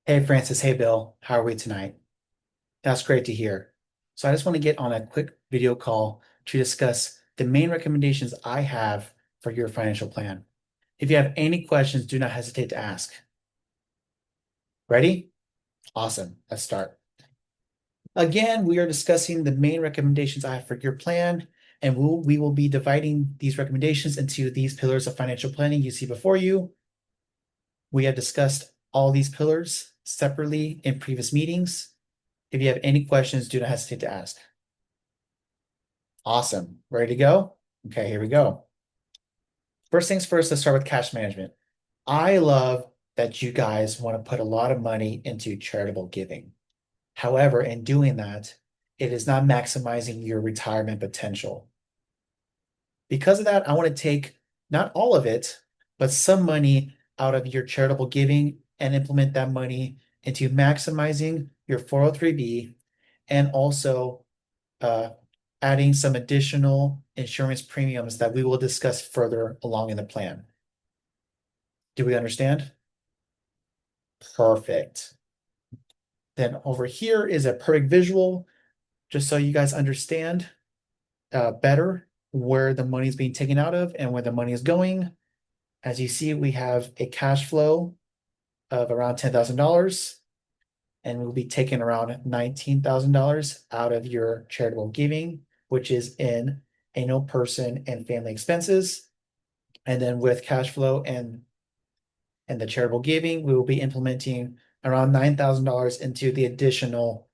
Hey Francis, hey Bill, how are we tonight? That's great to hear. So I just want to get on a quick video call to discuss the main recommendations I have for your financial plan. If you have any questions, do not hesitate to ask. Ready? Awesome. Let's start. Again, we are discussing the main recommendations I have for your plan, and we will be dividing these recommendations into these pillars of financial planning you see before you. We have discussed all these pillars separately in previous meetings. If you have any questions, do not hesitate to ask. Awesome. Ready to go? Okay, here we go. First things first, let's start with cash management. I love that you guys want to put a lot of money into charitable giving. However, in doing that, it is not maximizing your retirement potential. Because of that, I want to take not all of it, but some money out of your charitable giving and implement that money into maximizing your 403b and also uh, adding some additional insurance premiums that we will discuss further along in the plan. Do we understand? Perfect. Then over here is a perfect visual, just so you guys understand better where the money is being taken out of and where the money is going. As you see, we have a cash flow of around $10,000, and we'll be taking around $19,000 out of your charitable giving, which is in annual person and family expenses. And then with cash flow and the charitable giving, we will be implementing around $9,000 into the additional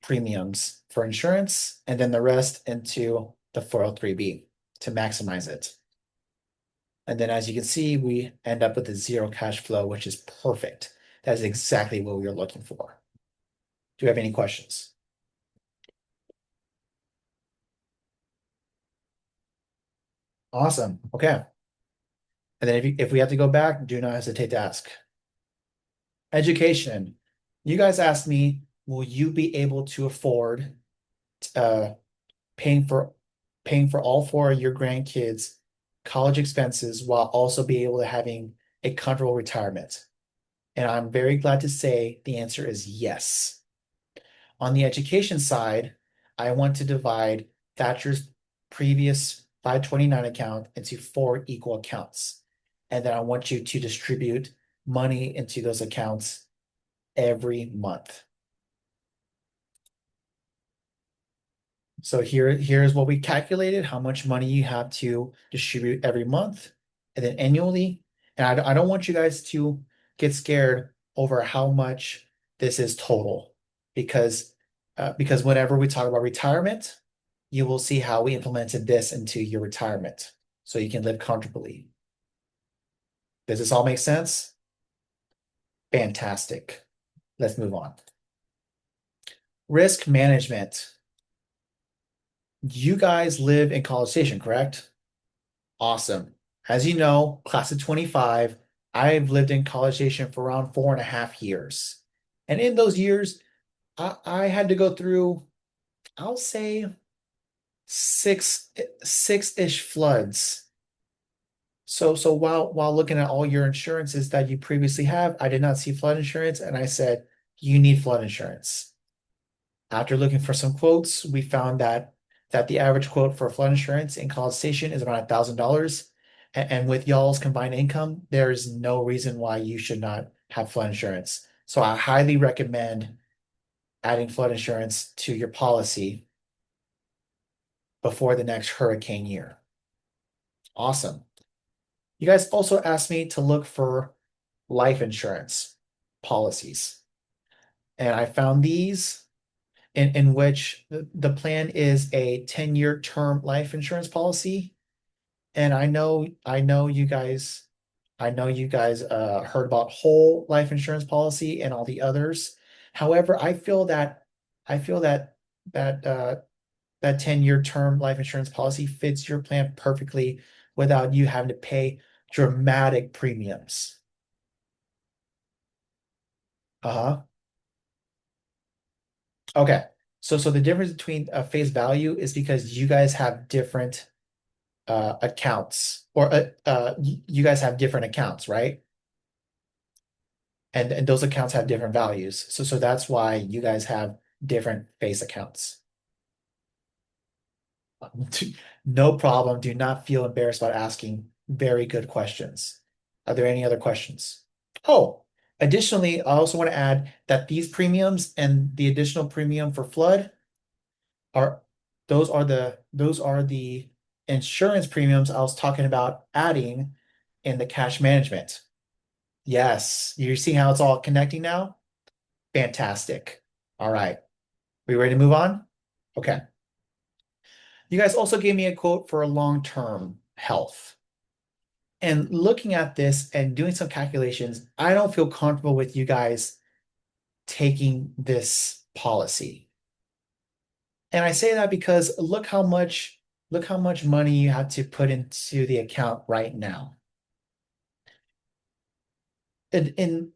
premiums for insurance, and then the rest into the 403b to maximize it. And then as you can see, we end up with a zero cash flow, which is perfect. That is exactly what we were looking for. Do you have any questions? Awesome. Okay. And then if we have to go back, do not hesitate to ask. Education. You guys asked me, will you be able to afford uh, paying for paying for all four of your grandkids' college expenses while also being able to having a comfortable retirement? And I'm very glad to say the answer is yes. On the education side, I want to divide Thatcher's previous 529 account into four equal accounts. And then I want you to distribute money into those accounts every month. So here's what we calculated, how much money you have to distribute every month and then annually. And I don't want you guys to get scared over how much this is total because whenever we talk about retirement, you will see how we implemented this into your retirement so you can live comfortably. Does this all make sense? Fantastic. Let's move on. Risk management. You guys live in College Station, correct? Awesome. As you know, class of 25, I've lived in College Station for around 4.5 years. And in those years, I had to go through, I'll say six-ish floods. So while looking at all your insurances that you previously have, I did not see flood insurance, and I said, you need flood insurance. After looking for some quotes, we found that the average quote for flood insurance in College Station is around $1,000. And with y'all's combined income, there is no reason why you should not have flood insurance. So I highly recommend adding flood insurance to your policy before the next hurricane year. Awesome. You guys also asked me to look for life insurance policies. And I found these in which the plan is a 10-year term life insurance policy. And I know you guys heard about whole life insurance policy and all the others. However, I feel that that that 10-year term life insurance policy fits your plan perfectly without you having to pay dramatic premiums. Uh-huh. Okay. So the difference between a face value is because you guys have different accounts or you guys have different accounts, right? and those accounts have different values. So that's why you guys have different face accounts. No problem. Do not feel embarrassed about asking very good questions. Are there any other questions? Oh, additionally, I also want to add that these premiums and the additional premium for flood are those are the insurance premiums I was talking about adding in the cash management. Yes, you see how it's all connecting now? Fantastic. All right. We ready to move on? Okay. You guys also gave me a quote for long-term health. And looking at this and doing some calculations, I don't feel comfortable with you guys taking this policy. And I say that because look how much money you have to put into the account right now. And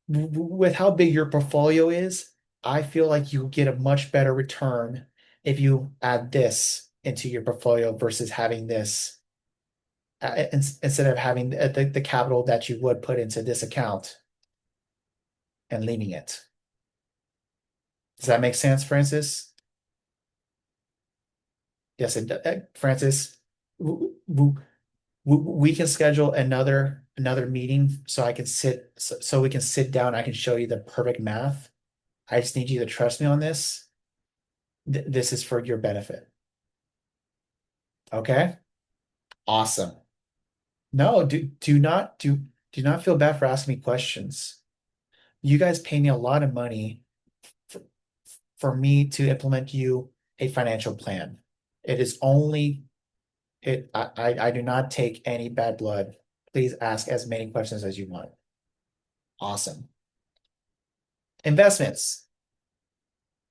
with how big your portfolio is, I feel like you get a much better return if you add this into your portfolio versus having this instead of having the capital that you would put into this account and leaving it. Does that make sense, Francis? Yes, Francis. We can schedule another meeting so I can so we can sit down. I can show you the perfect math. I just need you to trust me on this. This is for your benefit. Okay? Awesome. No, do not feel bad for asking me questions. You guys pay me a lot of money for, for me to implement you a financial plan. It is only it I do not take any bad blood. Please ask as many questions as you want. Awesome. Investments.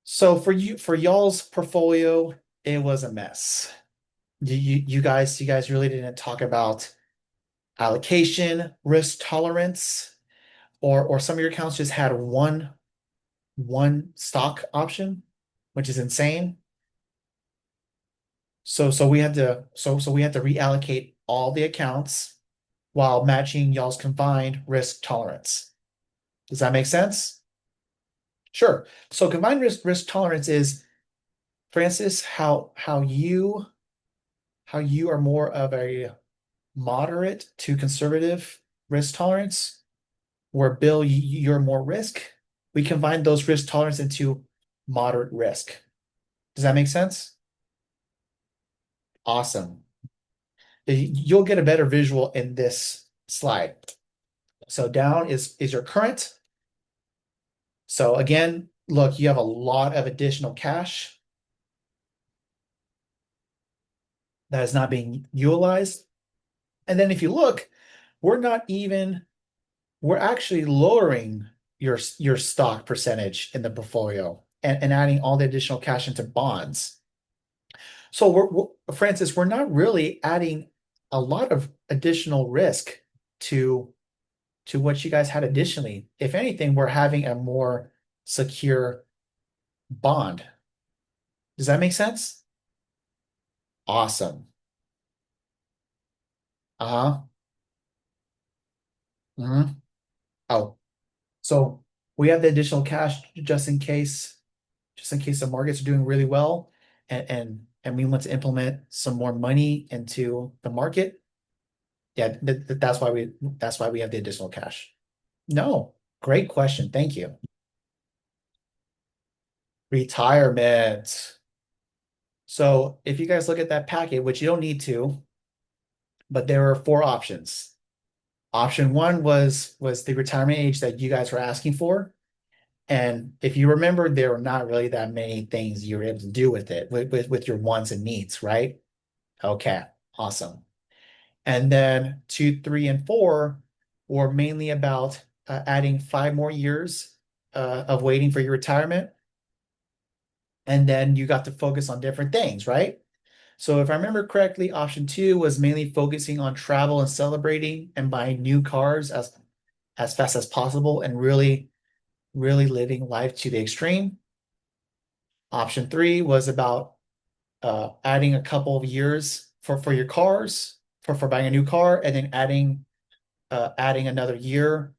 So for y'all's portfolio, it was a mess. You guys really didn't talk about allocation, risk tolerance, or some of your accounts just had one stock option, which is insane. So we had to reallocate all the accounts while matching y'all's combined risk tolerance. Does that make sense? Sure. So combined risk tolerance is, Francis, how you are more of a moderate to conservative risk tolerance, where Bill, you're more risk. We combine those risk tolerance into moderate risk. Does that make sense? Awesome. You'll get a better visual in this slide. So down is your current. So again, look, you have a lot of additional cash that is not being utilized. And then if you look, we're not even, we're actually lowering your stock percentage in the portfolio and adding all the additional cash into bonds. So Francis, we're not really adding a lot of additional risk to what you guys had additionally. If anything, we're having a more secure bond. Does that make sense? Awesome. Uh-huh. Hmm. Oh, so we have the additional cash just in case the markets are doing really well and we want to implement some more money into the market. Yeah, that's why we have the additional cash. No, great question. Thank you. Retirement. So if you guys look at that packet, which you don't need to, but there are four options. Option one was the retirement age that you guys were asking for. And if you remember, there were not really that many things you were able to do with it, with your wants and needs, right? Okay, awesome. And then two, three, and four were mainly about adding 5 more years of waiting for your retirement. And then you got to focus on different things, right? So if I remember correctly, option two was mainly focusing on travel and celebrating and buying new cars as fast as possible and really living life to the extreme. Option three was about adding a couple of years for your cars for buying a new car and then adding another year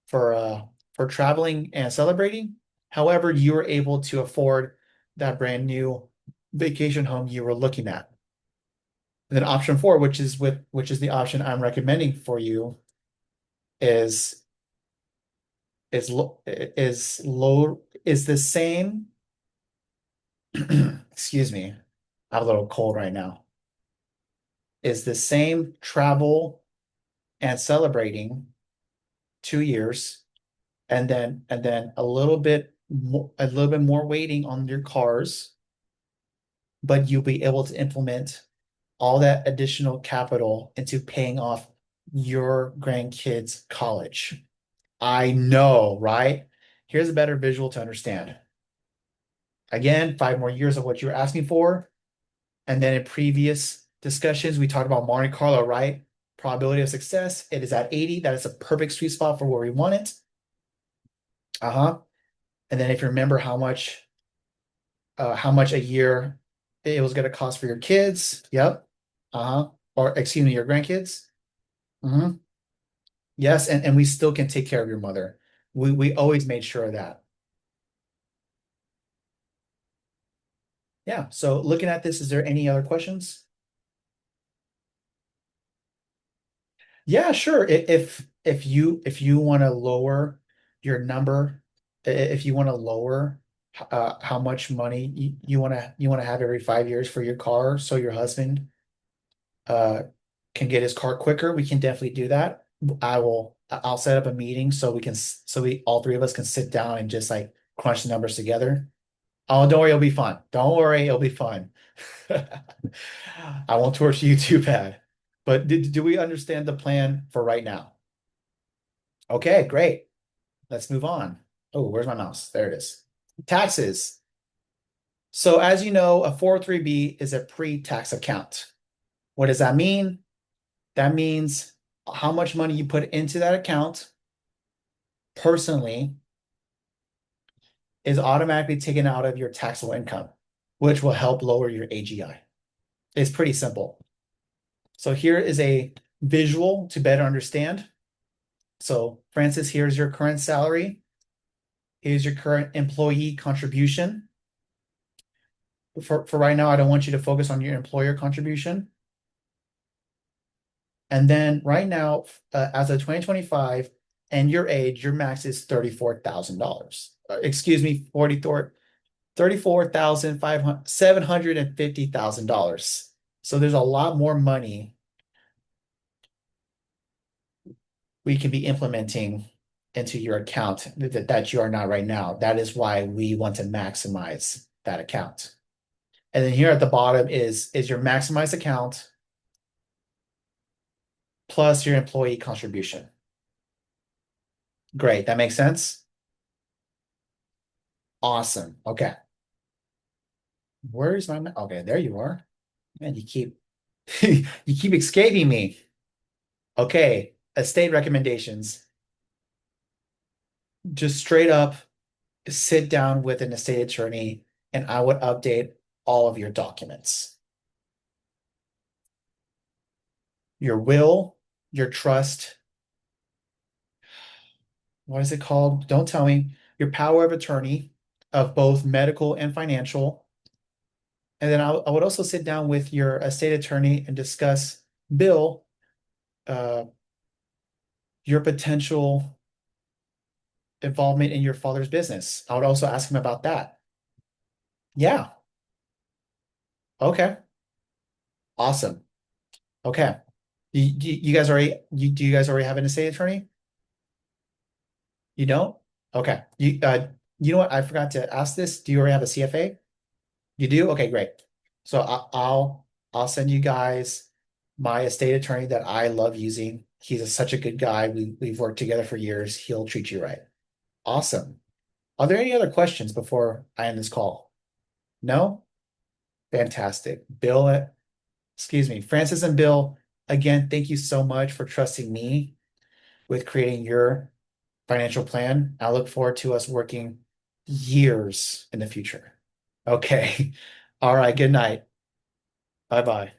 for for traveling and celebrating. However, you were able to afford that brand new vacation home you were looking at. And then option four, which is the option I'm recommending for you, is is the same. Excuse me, I have a little cold right now. Is the same travel and celebrating 2 years, and then a little bit more waiting on your cars, but you'll be able to implement all that additional capital into paying off your grandkids' college. I know, right? Here's a better visual to understand. Again, 5 more years of what you were asking for. And then in previous discussions, we talked about Monte Carlo, right? Probability of success, it is at 80. That is a perfect sweet spot for where we want it. Uh-huh. And then if you remember how much a year it was going to cost for your kids. Yep. Uh-huh. Or excuse me, your grandkids. Hmm. Yes, and we still can take care of your mother. We always made sure of that. Yeah. So looking at this, is there any other questions? Yeah, sure. If you want to lower your number, if you want to lower how much money you want to have every 5 years for your car, so your husband uh can get his car quicker, we can definitely do that. I'll set up a meeting so we all three of us can sit down and just like crunch the numbers together. Oh, don't worry, it'll be fun. Don't worry, it'll be fun. I won't torture you too bad. But do we understand the plan for right now? Okay, great. Let's move on. Oh, where's my mouse? There it is. Taxes. So as you know, a 403(b) is a pre-tax account. What does that mean? That means how much money you put into that account personally is automatically taken out of your taxable income, which will help lower your AGI. It's pretty simple. So here is a visual to better understand. So Francis, here's your current salary. Here's your current employee contribution. For right now, I don't want you to focus on your employer contribution. And then right now, as of 2025 and your age, your max is $34,000. Excuse me, 750,000. So there's a lot more money we can be implementing into your account that you are not right now. That is why we want to maximize that account. And then here at the bottom is your maximized account plus your employee contribution. Great. That makes sense? Awesome. Okay. Where's my okay, there you are. Man, you keep you keep escaping me. Okay, estate recommendations. Just straight up sit down with an estate attorney and I would update all of your documents. Your will, your trust, what is it called? Don't tell me. Your power of attorney of both medical and financial. And then I would also sit down with your estate attorney and discuss, Bill, uh, your potential involvement in your father's business. I would also ask him about that. Yeah. Okay. Awesome. Okay. You guys already do you guys already have an estate attorney? You don't? Okay. You know what? I forgot to ask this. Do you already have a CFA? You do? Okay, great. So I'll send you guys my estate attorney that I love using. Such a good guy. We've worked together for years. He'll treat you right. Awesome. Are there any other questions before I end this call? No? Fantastic. Excuse me, Francis and Bill, again, thank you so much for trusting me with creating your financial plan. I look forward to us working years in the future. Okay. All right. Good night. Bye bye.